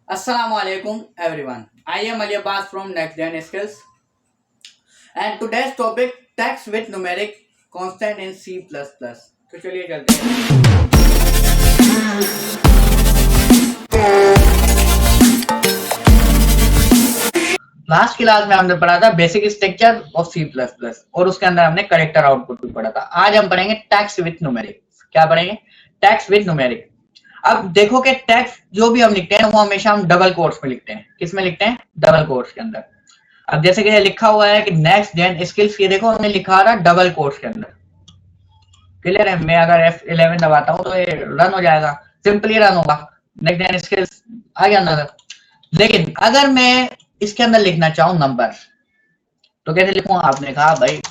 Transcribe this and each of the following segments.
Assalamu alaikum everyone. I am Ali Abbas from Next Gen Skills and today's topic text with numeric constant in C++. तो चलिए चलते हैं। Last class में हमने पढ़ा था बेसिक स्ट्रक्चर ऑफ C++ और उसके अंदर हमने करेक्टर आउटपुट भी पढ़ा था। आज हम पढ़ेंगे टेक्स्ट विथ न्यूमेरिक। क्या पढ़ेंगे? Text with numeric. अब देखो कि टेक्स्ट जो भी हम लिखते हैं वो हमेशा हम डबल कोट्स में लिखते हैं। किस में लिखते हैं? डबल कोट्स के अंदर। अब जैसे कि लिखा हुआ है कि नेक्स्ट जेन स्किल्स, ये देखो हमने लिखा रहा डबल कोट्स के अंदर। क्लियर है? मैं अगर F11 दबाता हूं तो ये रन हो जाएगा, सिंपली रन होगा, नेक्स्ट जेन स्किल्स आ गया अंदर। लेकिन अगर मैं इसके अंदर लिखना चाहूं नंबर, तो कैसे लिखूं? आपने कहा भाई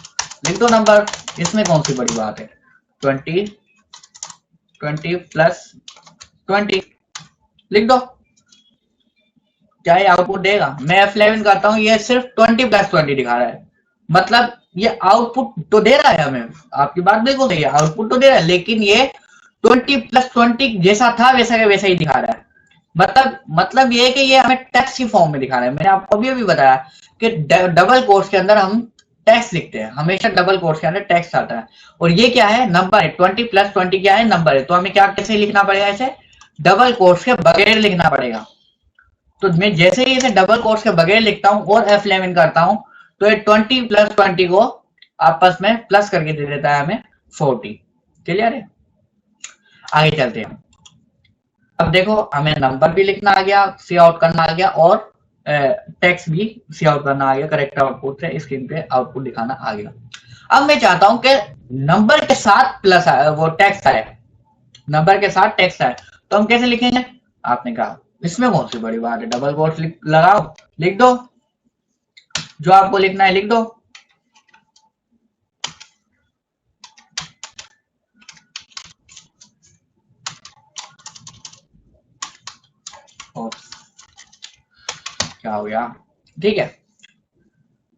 लिख दो नंबर, इसमें कौन सी बड़ी बात है? 20 प्लस 20 लिख दो, क्या ये आउटपुट देगा? मैं F11 करता हूं, ये सिर्फ 20 प्लस 20 दिखा रहा है, मतलब ये आउटपुट तो दे रहा है हमें। आपकी बात बिल्कुल सही है, आउटपुट तो दे रहा है, लेकिन ये 20 प्लस 20 जैसा था वैसा के वैसा ही दिखा रहा है। मतलब ये है कि ये हमें टेक्स्ट की फॉर्म में दिखा रहा है। मैंने आपको अभी बताया कि डबल कोट्स के अंदर हम टेक्स्ट लिखते हैं, हमेशा डबल कोट्स के अंदर टेक्स्ट आता है। और ये क्या है? नंबर है। 20 प्लस 20 क्या है? नंबर है। तो हमें क्या कैसे लिखना पड़ेगा? इसे डबल कोट्स के बगैर लिखना पड़ेगा। तो मैं जैसे ही इसे डबल कोट्स के बगैर लिखता हूं और F11 करता हूं तो ये 20 प्लस 20 को आपस में प्लस करके दे देता है हमें 40। क्लियर है? आगे चलते हैं। अब देखो हमें नंबर भी लिखना आ गया, सी आउट करना आ गया, और टेक्स्ट भी सी आउट करना आ गया। करेक्ट आउटपुट से स्क्रीन पे आउटपुट दिखाना आ गया। अब मैं चाहता हूं कि नंबर के साथ प्लस वो टेक्स्ट आए, नंबर के साथ टेक्स्ट आए, तो हम कैसे लिखेंगे? आपने कहा इसमें कौन सी बड़ी बात है, डबल कोट्स लगाओ, लिख दो, जो आपको लिखना है लिख दो। क्या हो गया? ठीक है,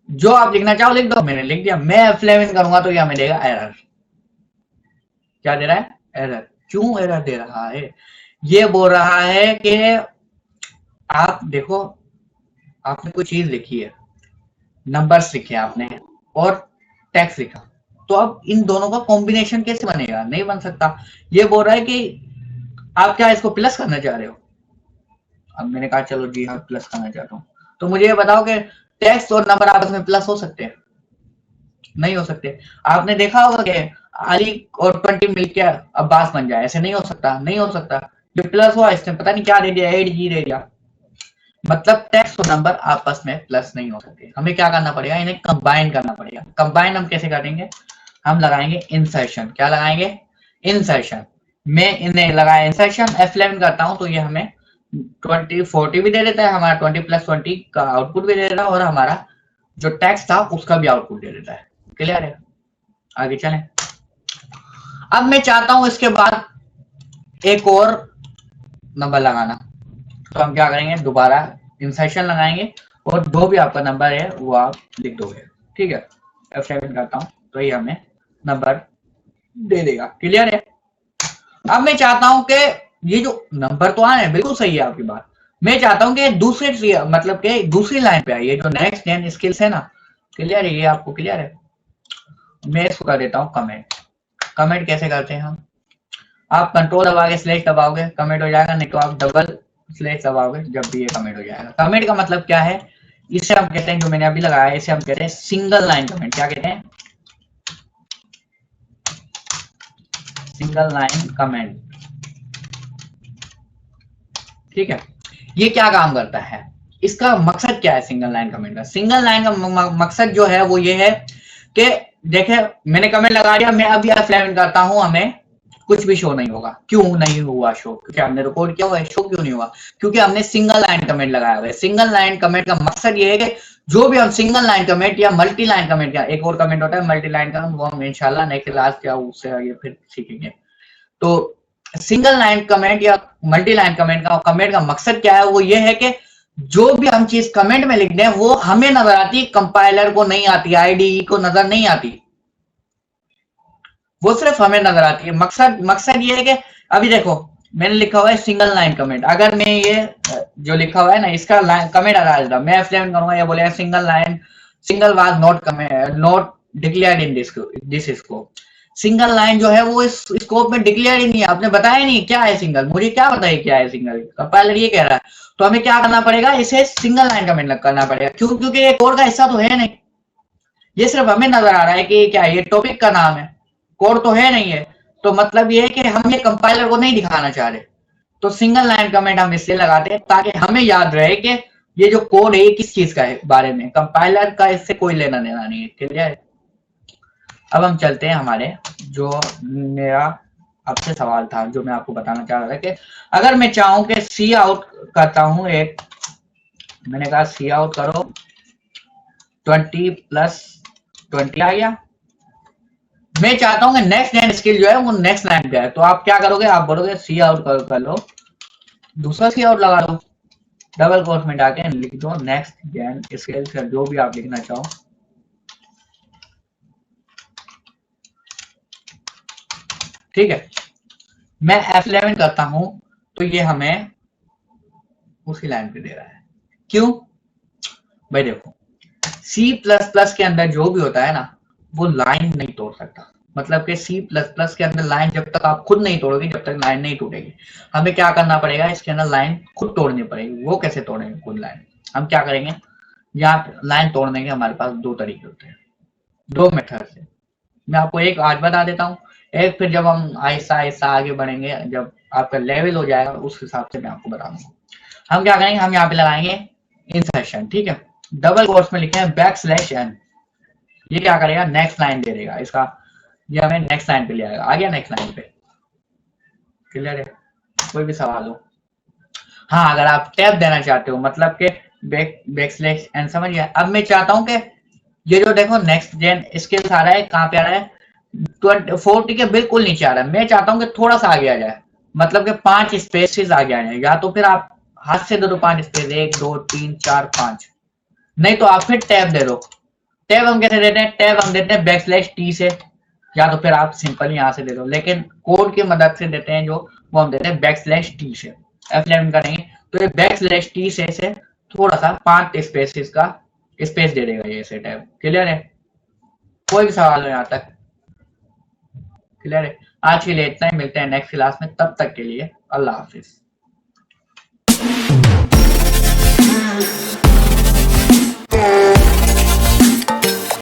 जो आप लिखना चाहो लिख दो। मैंने लिख दिया। मैं F11 करूंगा तो ये हमें देगा एरर। क्या दे रहा है? एरर। क्यों एरर दे रहा है? ये बोल रहा है कि आप देखो, आपने कोई चीज लिखी है, नंबर्स लिखे आपने और टेक्स्ट लिखा, तो अब इन दोनों का कॉम्बिनेशन कैसे बनेगा? नहीं बन सकता। ये बोल रहा है कि आप क्या इसको प्लस करना चाह रहे हो? अब मैंने कहा चलो जी हाँ प्लस करना चाहता हूँ। तो मुझे ये बताओ कि टेक्स्ट और नंबर आपस में प्लस हो सकते हैं? नहीं हो सकते। आपने देखा होगा कि अली और 20 मिलके अब्बास बन जाए, ऐसे नहीं हो सकता, नहीं हो सकता। जो प्लस हुआ इसने पता नहीं क्या दे दिया, 8G दे दिया। मतलब टेक्स्ट और नंबर आपस में प्लस नहीं हो सकते। हमें क्या करना पड़ेगा? इन्हें कंबाइन करना पड़ेगा। कंबाइन हम कैसे करेंगे? हम लगाएंगे इंसर्शन। क्या लगाएंगे? इंसर्शन। मैं इन्हें लगाया इंसर्शन, F11 करता हूं तो ये हमें 40 भी दे देता है, हमारा 20 प्लस 20 का आउटपुट भी दे देता है, और हमारा जो टेक्स्ट था उसका भी आउटपुट दे देता है। क्लियर है? आगे चलें। अब मैं चाहता हूं इसके बाद एक और नंबर लगाना, तो हम क्या करेंगे? दोबारा इंसर्शन लगाएंगे और जो भी आपका नंबर है वो आप लिख दोगे। ठीक है, F7 करता हूं तो ये हमें नंबर दे देगा। क्लियर है? अब मैं चाहता हूं कि ये जो नंबर तो आए, बिल्कुल सही है आपकी बात, मैं चाहता हूं कि दूसरे मतलब कि दूसरी लाइन पे आइए, जो नेक्स्ट जेन स्किल्स है ना। क्लियर है? ये आपको क्लियर है? मैं इसको कर देता हूं कमेंट। कमेंट कैसे करते हैं हम? आप कंट्रोल दबा के स्लैश दबाओगे कमेंट हो जाएगा, नहीं तो आप डबल स्लैश दबाओगे जब भी ये कमेंट हो जाएगा। कमेंट का मतलब क्या है? इसे हम कहते हैं, जो मैंने अभी लगाया है इसे हम कहते हैं सिंगल लाइन कमेंट। क्या कहते हैं? Single line comment. ठीक है, ये क्या काम करता है? इसका मकसद क्या है सिंगल लाइन कमेंट का? सिंगल लाइन का मकसद जो है वो ये है कि देखे मैंने कमेंट लगा दिया, मैं अभी F11 करता हूं, हमें कुछ भी शो नहीं होगा। क्यों नहीं हुआ शो? क्योंकि हमने रिकॉर्ड किया हुआ है। शो क्यों नहीं हुआ? क्योंकि हमने सिंगल लाइन कमेंट लगाया हुआ है। सिंगल लाइन कमेंट का मकसद ये है कि जो भी हम सिंगल लाइन कमेंट या मल्टी लाइन कमेंट, या एक और कमेंट होता है मल्टी लाइन का, वो हम इंशाल्लाह नेक्स्ट क्लास क्या उससे आगे फिर सीखेंगे। तो सिंगल लाइन कमेंट या मल्टी लाइन कमेंट का मकसद क्या है? वो ये है कि जो भी हम चीज कमेंट में लिख दें वो हमें नजर आती, कंपाइलर को नहीं आती, आईडीई को नजर नहीं आती, वो सिर्फ हमें नजर आती है। मकसद ये है कि अभी देखो मैंने लिखा हुआ है सिंगल लाइन कमेंट। अगर मैं ये जो लिखा हुआ है ना इसका कमेंट हटा देता हूँ। मैं F11 करूंगा, ये बोलेगा single was not declared in this scope. Single line जो है वो इस स्कोप में डिक्लेयर ही नहीं है, आपने बताया नहीं क्या है सिंगल, मुझे क्या पता है क्या है सिंगल, कंपाइलर ये कह रहा है। तो हमें क्या करना पड़ेगा, इसे सिंगल लाइन कमेंट करना पड़ेगा। क्यों? क्योंकि ये कोड का हिस्सा तो है नहीं, ये सिर्फ हमें नजर आ रहा है कि क्या ये टॉपिक का नाम है, कोड तो है नहीं है। तो मतलब ये है कि हम ये कंपाइलर को नहीं दिखाना चाह रहे, तो सिंगल लाइन कमेंट हम इसलिए लगाते हैं ताकि हमें याद रहे कि ये जो कोड है ये किस चीज का है, बारे में, कंपाइलर का इससे कोई लेना देना नहीं है। क्लियर है? अब हम चलते हैं हमारे जो मेरा आपसे सवाल था, जो मैं आपको बताना चाह रहा था कि अगर मैं चाहूं कि सी आउट करता हूं एक, मैंने कहा सी आउट करो 20 + 20 आ गया। मैं चाहता हूं कि नेक्स्ट लाइन स्किल जो है वो नेक्स्ट लाइन पे है, तो आप क्या करोगे, आप बोलोगे सी आउट कर लो, दूसरा सी आउट लगा दो, डबल कोट्स में डाके लिख दो नेक्स्ट जेन स्किल, जो भी आप लिखना चाहो। ठीक है, मैं F11 करता हूं तो ये हमें उसी लाइन पे दे रहा है। क्यों भाई? देखो C++ के अंदर जो भी होता है ना वो लाइन नहीं तोड़ सकता, मतलब कि C++ के अंदर लाइन जब तक आप खुद नहीं तोड़ोगे जब तक लाइन नहीं टूटेगी। हमें क्या करना पड़ेगा, इसके अंदर लाइन खुद तोड़नी पड़ेगी। वो कैसे तोड़ेंगे खुद लाइन? हम क्या करेंगे, यहाँ लाइन तोड़ने के हमारे पास दो तरीके होते हैं, दो मेथड से। मैं आपको एक आज बता देता हूँ, एक फिर जब हम आहिस्ता आहिस्ता आगे बढ़ेंगे, जब आपका लेवल हो जाएगा उस हिसाब से मैं आपको बताऊंगा। हम क्या करेंगे, हम यहाँ पे लगाएंगे इंसर्शन। ठीक है, डबल कोट्स में लिखे हैं \n, ये क्या करेगा, नेक्स्ट लाइन दे देगा इसका, ये हमें नेक्स्ट लाइन पे ले आएगा। आ गया नेक्स्ट लाइन पे? क्लियर है? कोई भी सवाल हो? हाँ, अगर आप टैब देना चाहते हो मतलब के \n, समझिए। अब मैं चाहता हूँ कि ये जो देखो नेक्स्ट जेन स्किल्स आ रहा है, कहाँ पे आ रहा है, 40 के बिल्कुल नीचे आ रहा है। मैं चाहता हूँ कि थोड़ा सा आगे आ जाए, मतलब कि 5 स्पेसेस आगे आ जाए, या तो फिर आप हाथ से दे दो 5 स्पेस, 1 2 3 4 5, नहीं तो आप फिर टैब दे दो। टैब हम कैसे देते हैं, टैब हम देते हैं \t से, या तो फिर आप सिंपल यहाँ से दे दो, लेकिन कोड की मदद से देते हैं जो, वो हम देते हैं \t से। F11 करेंगे तो ये \t से थोड़ा सा 5 स्पेसेस का स्पेस दे देगा ये से टैब। क्लियर है? कोई भी सवाल हो यहाँ तक? क्लियर है? आज के लिए इतना ही, मिलते हैं नेक्स्ट क्लास में, तब तक के लिए अल्लाह हाफिज।